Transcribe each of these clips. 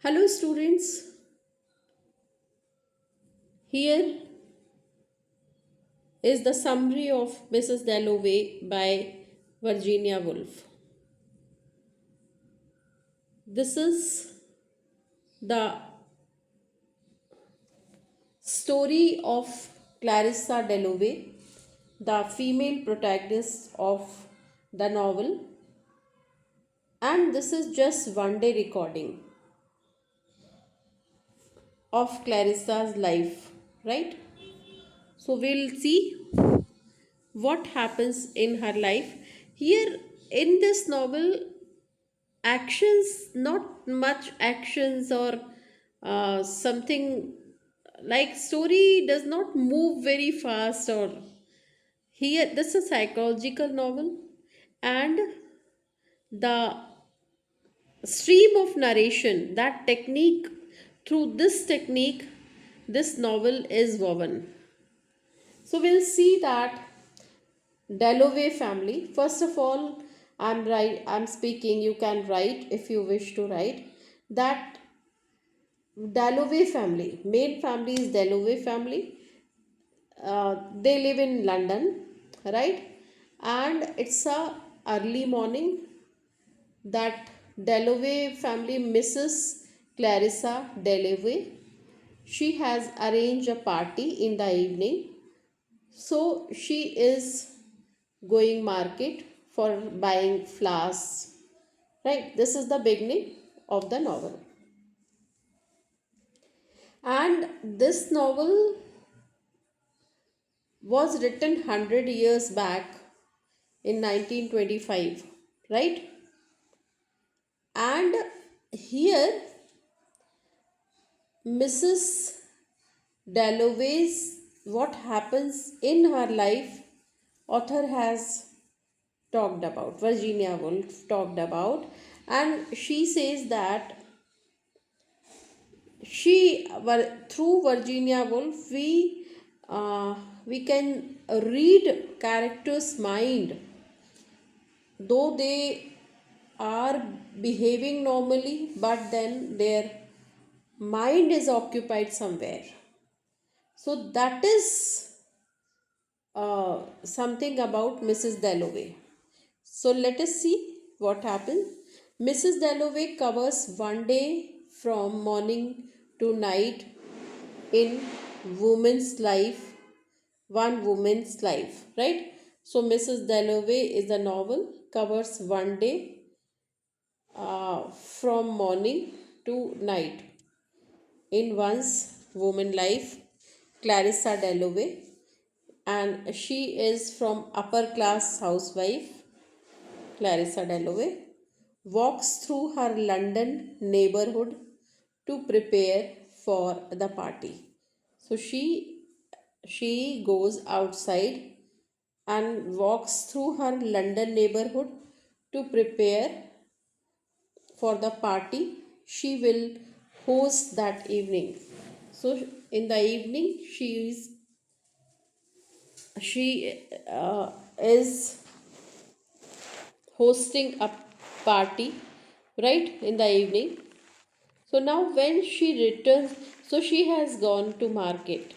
Hello, students. Here is the summary of Mrs. Dalloway by Virginia Woolf. This is the story of Clarissa Dalloway, the female protagonist of the novel, and this is just one day recording of Clarissa's life, right? So we'll see what happens in her life. Here in this novel, actions, not much actions or something like story does not move very fast, or here this is a psychological novel, and the stream of narration, that technique, through this technique this novel is woven. So we'll see that Dalloway family. First of all, I'm speaking, you can write if you wish to write that Dalloway family, main family is Dalloway family. They live in London, right? And it's a early morning that Dalloway family misses Clarissa Dalloway. She has arranged a party in the evening, so she is going market for buying flowers. Right? This is the beginning of the novel. And this novel was written 100 years back in 1925, right? And here Mrs. Dalloway's, what happens in her life, author has talked about, Virginia Woolf talked about, and she says that through Virginia Woolf we can read characters' mind, though they are behaving normally, but then their mind is occupied somewhere. So that is something about Mrs. Dalloway. So let us see what happened. Mrs. Dalloway covers one day from morning to night in woman's life, one woman's life, right? So Mrs. Dalloway is the novel, covers one day from morning to night in one's woman life, Clarissa Dalloway, and she is from upper class housewife. Clarissa Dalloway walks through her London neighborhood to prepare for the party. So she goes outside and walks through her London neighborhood to prepare for the party she will host that evening. So in the evening she is hosting a party, right, in the evening. So now when she returns, so she has gone to market.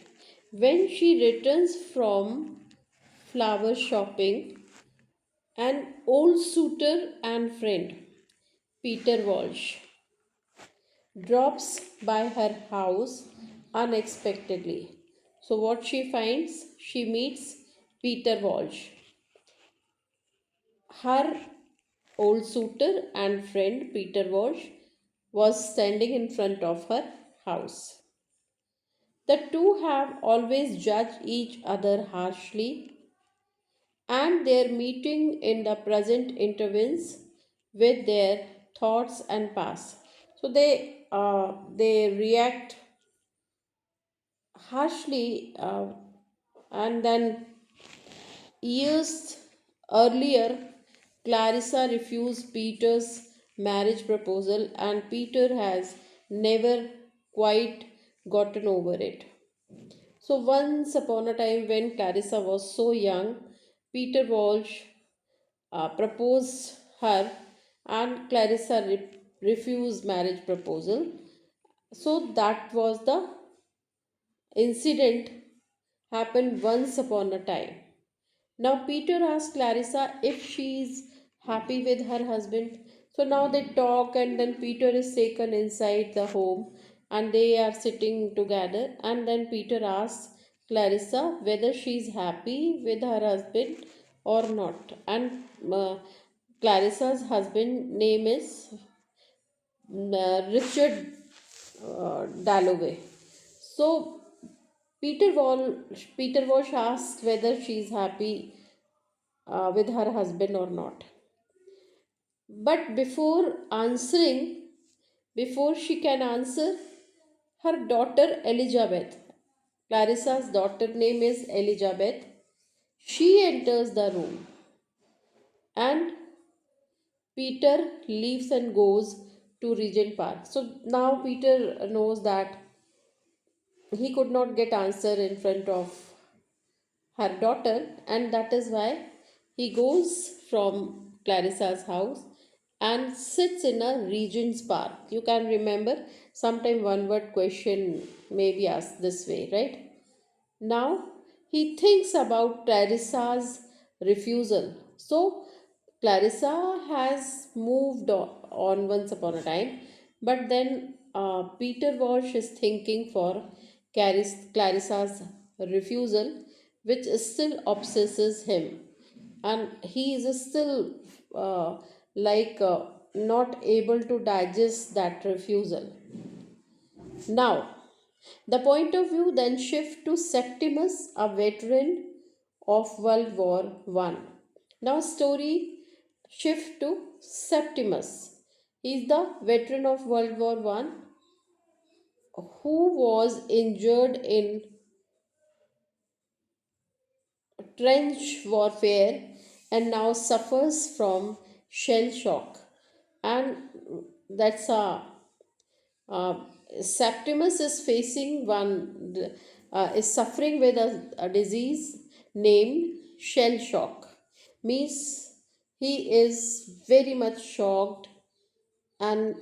When she returns from flower shopping, an old suitor and friend, Peter Walsh, drops by her house unexpectedly. So what she finds, she meets Peter Walsh. Her old suitor and friend Peter Walsh was standing in front of her house. The two have always judged each other harshly, and their meeting in the present intervenes with their thoughts and past. So they react harshly, and then years earlier, Clarissa refused Peter's marriage proposal, and Peter has never quite gotten over it. So, once upon a time, when Clarissa was so young, Peter Walsh proposed her, and Clarissa refused marriage proposal. So that was the incident happened once upon a time. Now Peter asks Clarissa if she's happy with her husband. So now they talk, and then Peter is taken inside the home and they are sitting together. And then Peter asks Clarissa whether she's happy with her husband or not. And Clarissa's husband name is Richard Dalloway. So Peter Walsh asks whether she's happy with her husband or not. But before she can answer, her daughter Elizabeth, Clarissa's daughter name is Elizabeth, she enters the room, and Peter leaves and goes to Regent Park. So now Peter knows that he could not get answer in front of her daughter, and that is why he goes from Clarissa's house and sits in a Regent's Park. You can remember, sometime one word question may be asked this way, right? Now he thinks about Clarissa's refusal. So Clarissa has moved on once upon a time, but then Peter Walsh is thinking for Clarissa's refusal, which still obsesses him, and he is still uh, like not able to digest that refusal. Now, the point of view then shift to Septimus, a veteran of World War One. Now, story shift to Septimus. He is the veteran of World War One who was injured in trench warfare and now suffers from shell shock. And that's a uh, Septimus is facing is suffering with a disease named shell shock. Means he is very much shocked and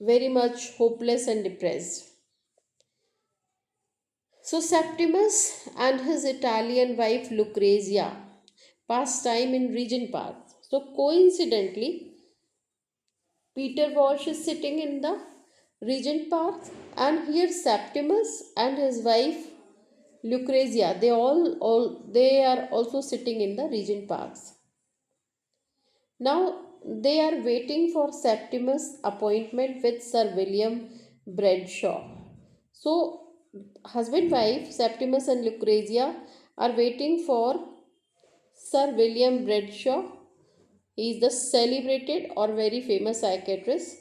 very much hopeless and depressed. So Septimus and his Italian wife Lucrezia pass time in Regent Park. So coincidentally, Peter Walsh is sitting in the Regent Park, and here Septimus and his wife Lucrezia, they are also sitting in the Regent Parks. Now they are waiting for Septimus' appointment with Sir William Bradshaw. So husband wife Septimus and Lucrezia are waiting for Sir William Bradshaw. He is the celebrated or very famous psychiatrist.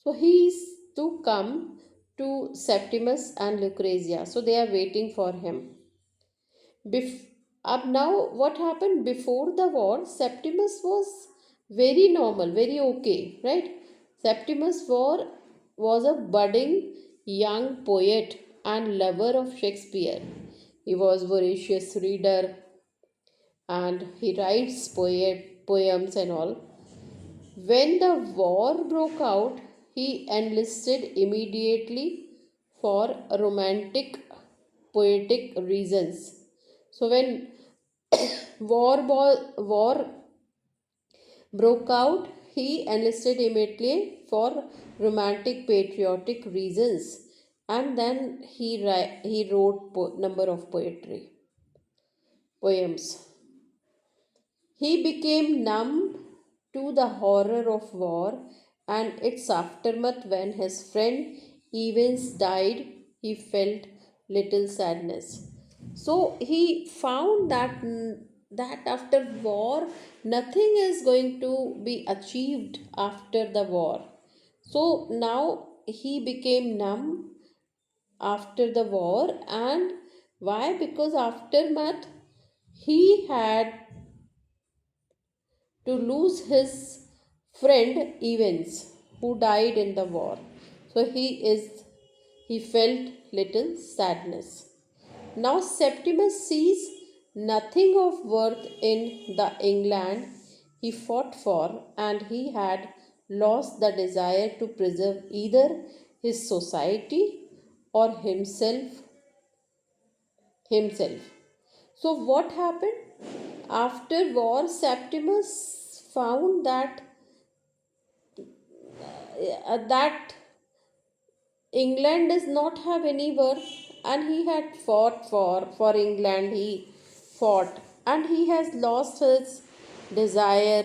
So he is to come to Septimus and Lucrezia. So they are waiting for him. Bef- Up now, what happened before the war? Septimus was very normal, very okay, right? Was a budding young poet and lover of Shakespeare. He was voracious reader and he writes poems and all. When the war broke out, he enlisted immediately for romantic, poetic reasons. So when war broke out, he enlisted immediately for romantic, patriotic reasons, and then he wrote number of poems. He became numb to the horror of war and its aftermath. When his friend Evans died, he felt little sadness. So he found that after war, nothing is going to be achieved after the war. So now he became numb after the war, and why? Because aftermath he had to lose his friend Evans, who died in the war. So he felt little sadness. Now Septimus sees nothing of worth in the England he fought for, and he had lost the desire to preserve either his society, or himself. So what happened? After war, Septimus found that England does not have any worth, and he had fought for England. He fought, and he has lost his desire,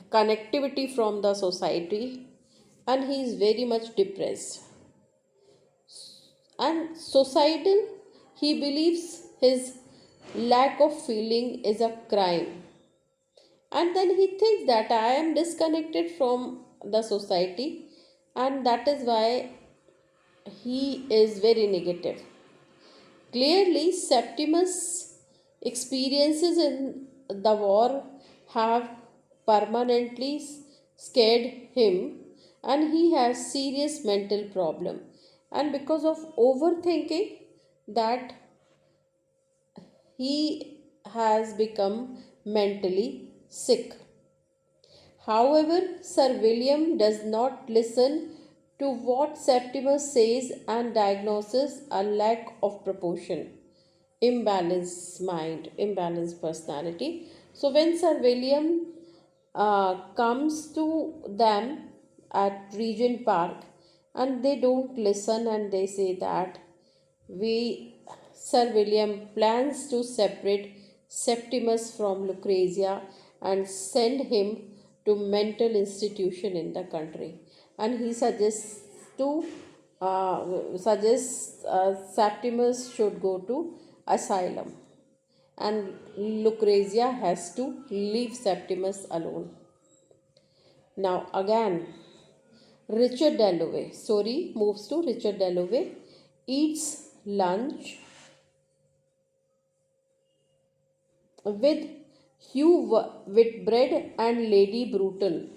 connectivity from the society, and he is very much depressed. And societal, he believes his lack of feeling is a crime, and then he thinks that I am disconnected from the society, and that is why he is very negative. Clearly, Septimus' experiences in the war have permanently scared him, and he has serious mental problem. And because of overthinking, that he has become mentally sick. However, Sir William does not listen to what Septimus says and diagnoses a lack of proportion, imbalanced mind, imbalanced personality. So, when Sir William comes to them at Regent Park, and they don't listen, and they say that we, Sir William plans to separate Septimus from Lucrezia and send him to mental institution in the country, and he suggests Septimus should go to asylum, and Lucrezia has to leave Septimus alone. Now again, Richard Dalloway, story moves to Richard Dalloway, eats lunch with Hugh Whitbread and Lady Bruton,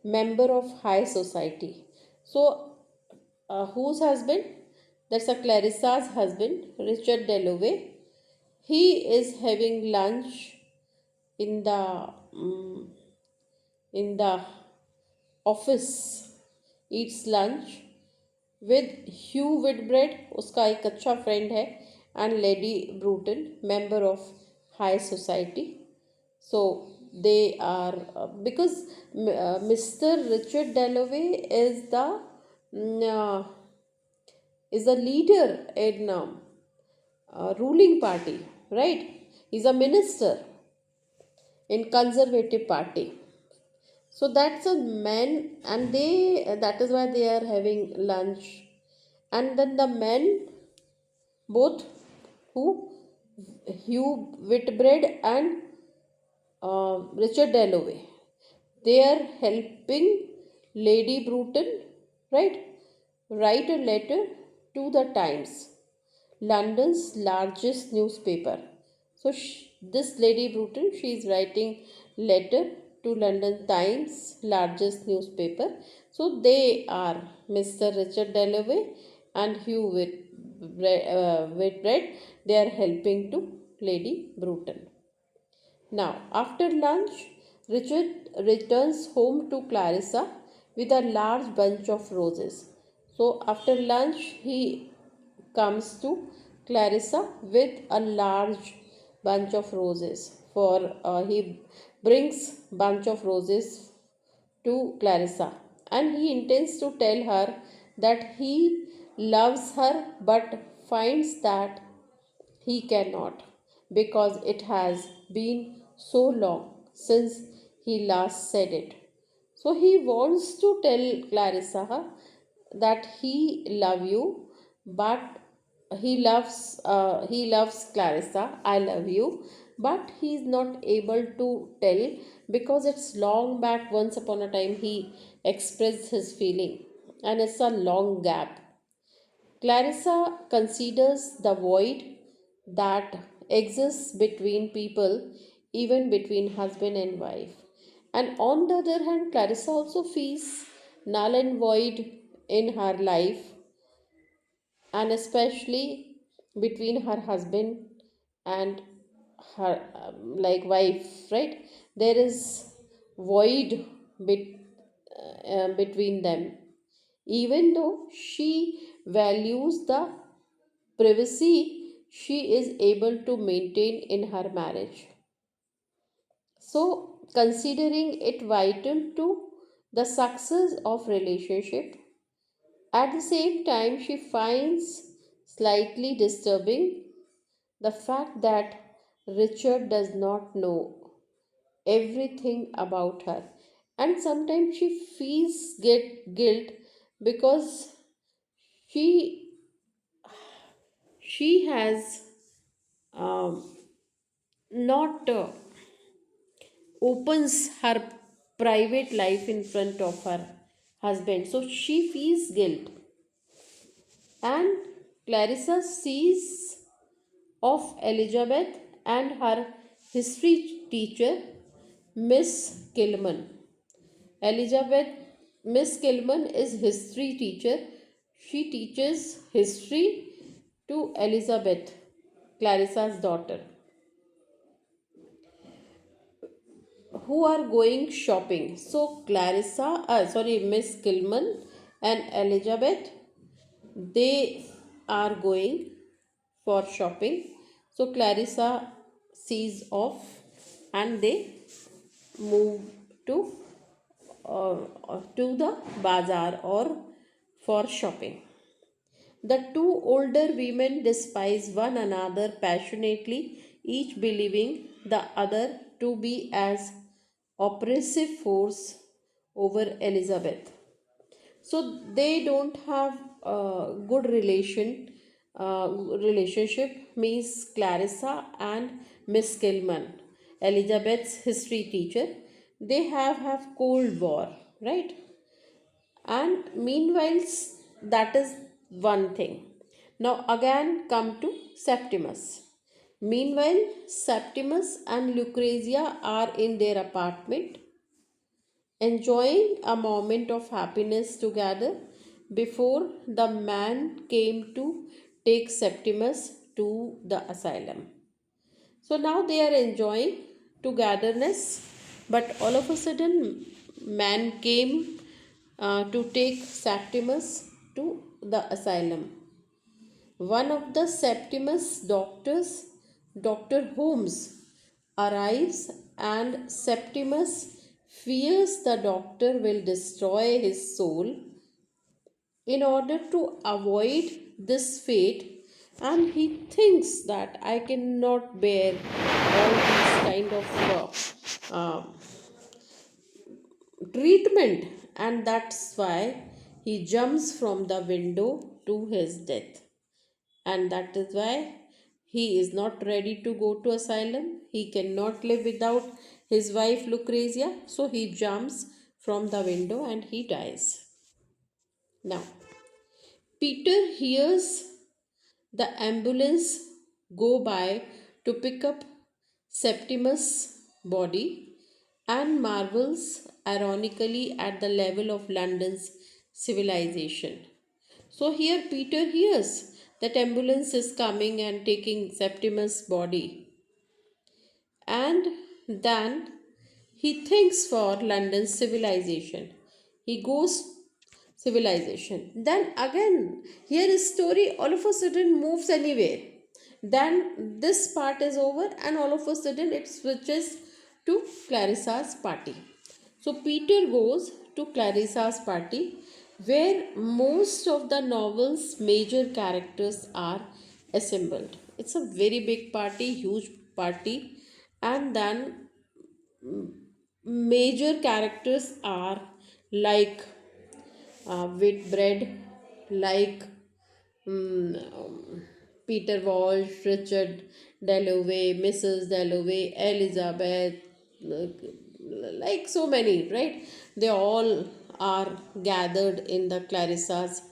member of high society. So, whose husband? That's a Clarissa's husband, Richard Dalloway. He is having lunch in the office, eats lunch with Hugh Whitbread, उसका एक अच्छा friend है, and Lady Bruton, member of high society. So they are because Mr. Richard Dalloway mm, uh, is the leader in ruling party, right? He's a minister in conservative party. So that's a man, and they that is why they are having lunch. And then the men, both who Hugh Whitbread and Richard Dalloway, they are helping Lady Bruton, right, write a letter to the Times, London's largest newspaper. So this Lady Bruton, she is writing letter to London Times, largest newspaper. So they are Mr. Richard Dalloway and Hugh Whitbread. They are helping to Lady Bruton. Now, after lunch, Richard returns home to Clarissa with a large bunch of roses. So, after lunch, he comes to Clarissa with a large bunch of roses. For he brings bunch of roses to Clarissa, and he intends to tell her that he loves her, but finds that he cannot, because it has been so long since he last said it. So he wants to tell Clarissa that he love you, but he loves Clarissa. I love you, but he is not able to tell because it's long back. Once upon a time, he expressed his feeling, and it's a long gap. Clarissa considers the void that exists between people, even between husband and wife. And on the other hand, Clarissa also feels null and void in her life, and especially between her husband and her like wife, right? There is void between them, even though she values the privacy she is able to maintain in her marriage. So, considering it vital to the success of relationship, at the same time she finds slightly disturbing the fact that Richard does not know everything about her, and sometimes she feels guilt because she she has um, not opens her private life in front of her husband, so she feels guilt. And Clarissa sees of Elizabeth and her history teacher, Miss Kilman. Elizabeth, Miss Kilman is history teacher. She teaches history to Elizabeth, Clarissa's daughter, who are going shopping. So Miss Kilman and Elizabeth, they are going for shopping. So Clarissa sees off and they move to to the bazaar or for shopping. The two older women despise one another passionately, each believing the other to be as oppressive force over Elizabeth. So they don't have a good relationship, means Clarissa and Miss Kilman, Elizabeth's history teacher. They have Cold War, right? And meanwhile, that is one thing. Now again come to Septimus. Meanwhile, Septimus and Lucrezia are in their apartment enjoying a moment of happiness together before the man came to take Septimus to the asylum. So now they are enjoying togetherness, but all of a sudden, man came to take Septimus to the asylum. One of the Septimus doctors, Dr. Holmes, arrives and Septimus fears the doctor will destroy his soul. In order to avoid this fate, and he thinks that I cannot bear all these kind of treatment, and that's why he jumps from the window to his death. And that is why he is not ready to go to asylum. He cannot live without his wife Lucrezia, so he jumps from the window and he dies. Now Peter hears the ambulance go by to pick up Septimus' body and marvels ironically at the level of London's civilization. So here Peter hears that ambulance is coming and taking Septimus' body, and then he thinks for London's civilization. He goes civilization. Then again, here his story all of a sudden moves anywhere. Then this part is over, and all of a sudden it switches to Clarissa's party. So Peter goes to Clarissa's party, where most of the novel's major characters are assembled. It's a very big party, huge party, and then major characters are like Whitbread, like Peter Walsh, Richard Dalloway, Mrs. Dalloway, Elizabeth, like so many, right? They all are gathered in the Clarissa's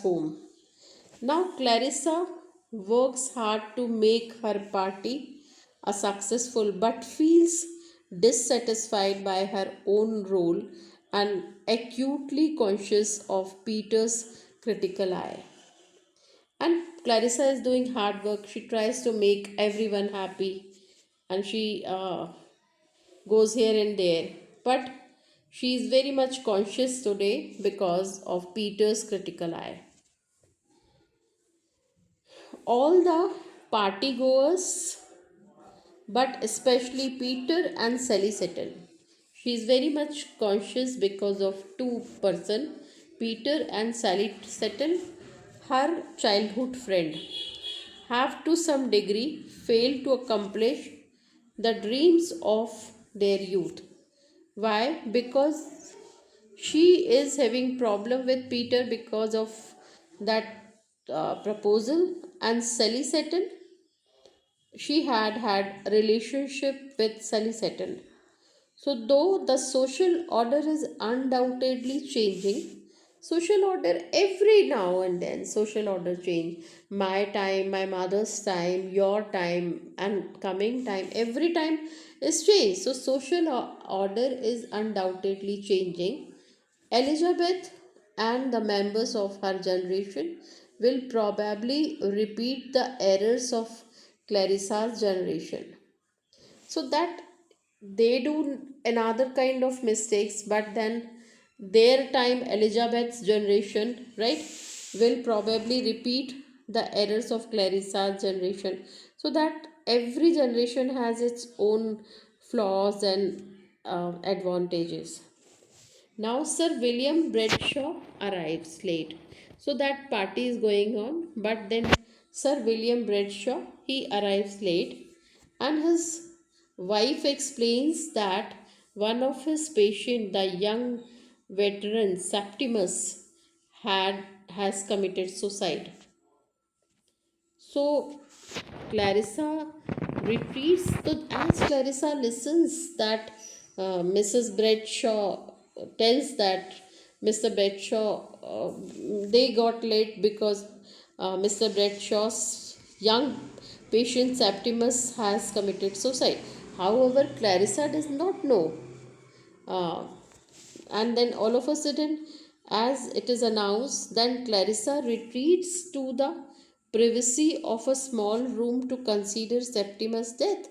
home. Now Clarissa works hard to make her party a successful, but feels dissatisfied by her own role and acutely conscious of Peter's critical eye. And Clarissa is doing hard work. She tries to make everyone happy, and she goes here and there, but She is very much conscious today because of Peter's critical eye. All the party goers, but especially Peter and Sally Settle. She is very much conscious because of two-person, Peter and Sally Settle, her childhood friend, have to some degree failed to accomplish the dreams of their youth. Why? Because she is having problem with Peter because of that proposal, and Sally Settle, she had a relationship with Sally Settle. So, though the social order is undoubtedly changing, social order every now and then, social order change. My time, my mother's time, your time, and coming time, every time is changed. So, social order is undoubtedly changing. Elizabeth and the members of her generation will probably repeat the errors of Clarissa's generation, so that they do another kind of mistakes, but then their time, Elizabeth's generation, right, will probably repeat the errors of Clarissa's generation, so that every generation has its own flaws and advantages. Now Sir William Bradshaw arrives late. So that party is going on, but then Sir William Bradshaw, he arrives late, and his wife explains that one of his patients, the young veteran Septimus, had has committed suicide. So Clarissa retreats. So as Clarissa listens that Mrs. Bradshaw tells that Mr. Bradshaw, they got late because Mr. Bradshaw's young patient Septimus has committed suicide. However, Clarissa does not know. Uh, and then all of a sudden, as it is announced, then Clarissa retreats to the privacy of a small room to consider Septimus' death.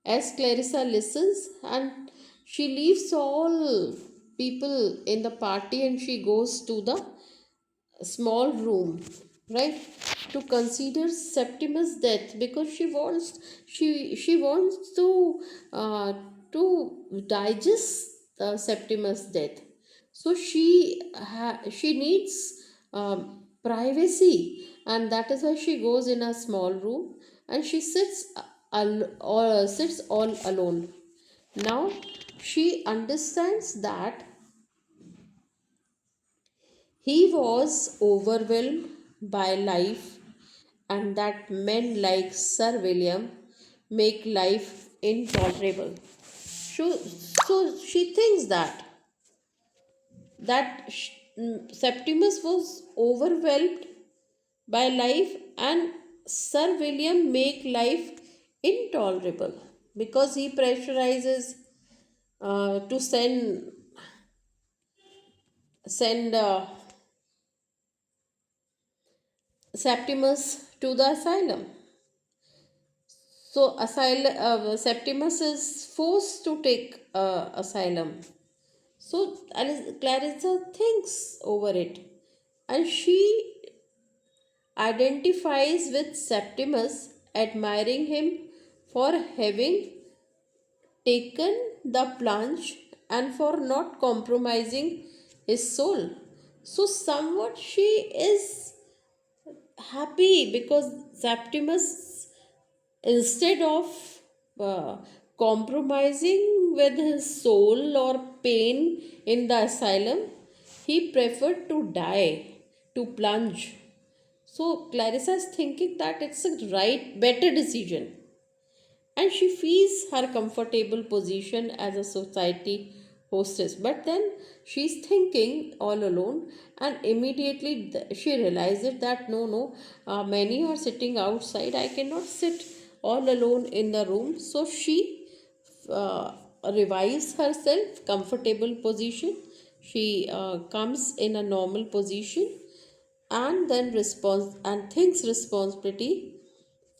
As Clarissa listens, and she leaves all people in the party and she goes to the small room, right, to consider Septimus' death, because she wants uh, to digest Septimus' death. So she needs privacy, and that is why she goes in a small room and she sits all alone. Now she understands that he was overwhelmed by life, and that men like Sir William make life intolerable. So she thinks that Septimus was overwhelmed by life, and Sir William make life intolerable because he pressurizes to send Septimus to the asylum. So Septimus is forced to take asylum. So Clarissa thinks over it, and she identifies with Septimus, admiring him for having taken the plunge and for not compromising his soul. So somewhat she is happy because Septimus, instead of uh, compromising with his soul or pain in the asylum, he preferred to die, to plunge. So Clarissa is thinking that it's a right, better decision, and she feels her comfortable position as a society hostess. But then she's thinking all alone, and immediately she realizes that no, many are sitting outside, I cannot sit all alone in the room. So she uh, revives herself comfortable position. She comes in a normal position, and then responds and thinks responsibility,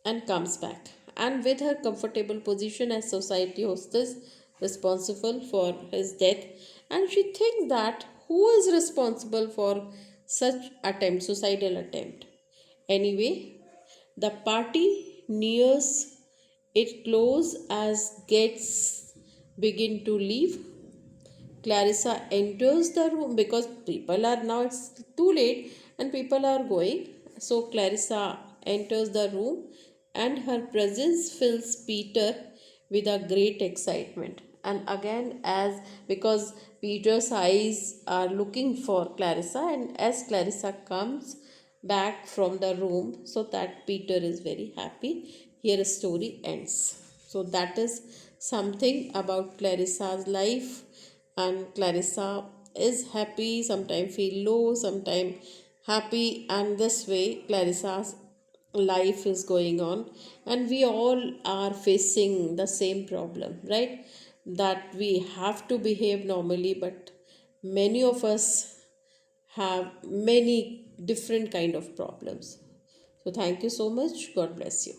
and comes back. And with her comfortable position as society hostess responsible for his death, and she thinks that who is responsible for such attempt, suicidal attempt. Anyway, the party nears its close as guests begin to leave. Clarissa enters the room because people are now, it's too late and people are going. So Clarissa enters the room and her presence fills Peter with a great excitement. And again, as because Peter's eyes are looking for Clarissa, and as Clarissa comes back from the room, so that Peter is very happy. Here a story ends. So that is something about Clarissa's life, and Clarissa is happy, sometimes feel low, sometimes happy, and this way Clarissa's life is going on, and we all are facing the same problem, right? That we have to behave normally, but many of us have many different kind of problems. So thank you so much. God bless you.